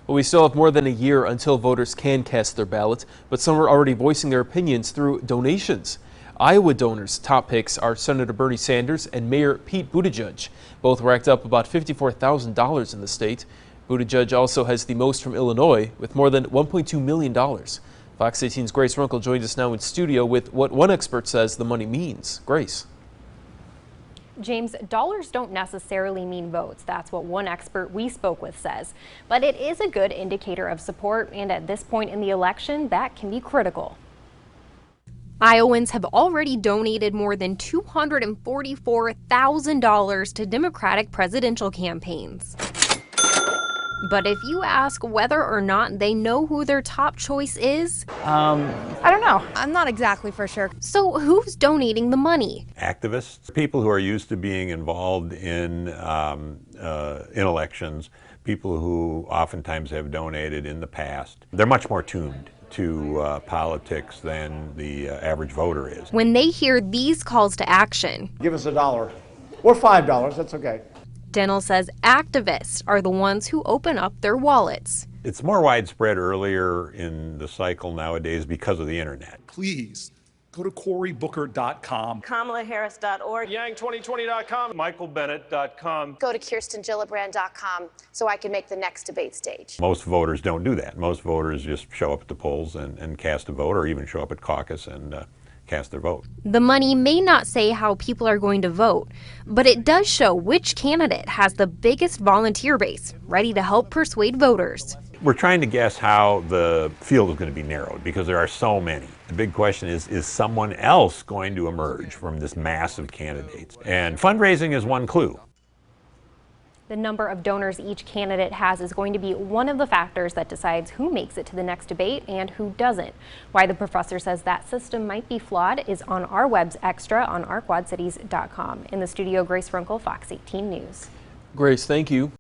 Well, we still have more than a year until voters can cast their ballot, but some are already voicing their opinions through donations. Iowa donors' top picks are Senator Bernie Sanders and Mayor Pete Buttigieg. Both racked up about $54,000 in the state. Buttigieg also has the most from Illinois, with more than $1.2 million. Fox 18's Grace Runkle joins us now in studio with what one expert says the money means. Grace. James, dollars don't necessarily mean votes. That's what one expert we spoke with says. But it is a good indicator of support, and at this point in the election, that can be critical. Iowans have already donated more than $244,000 to Democratic presidential campaigns. But if you ask whether or not they know who their top choice is, I don't know. I'm not exactly for sure. So who's donating the money? Activists, people who are used to being involved in elections, people who oftentimes have donated in the past. They're much more tuned to politics than the average voter is. When they hear these calls to action, give us $1 or $5, that's okay. Dennell says activists are the ones who open up their wallets. It's more widespread earlier in the cycle nowadays because of the internet. Please go to CoryBooker.com, KamalaHarris.org, Yang2020.com, MichaelBennett.com. Go to KirstenGillibrand.com so I can make the next debate stage. Most voters don't do that. Most voters just show up at the polls and cast a vote, or even show up at caucus and cast their vote. The money may not say how people are going to vote, but it does show which candidate has the biggest volunteer base ready to help persuade voters. We're trying to guess how the field is going to be narrowed because there are so many. The big question is someone else going to emerge from this mass of candidates? And fundraising is one clue. The number of donors each candidate has is going to be one of the factors that decides who makes it to the next debate and who doesn't. Why the professor says that system might be flawed is on our web's extra on ourquadcities.com. In the studio, Grace Runkle, Fox 18 News. Grace, thank you.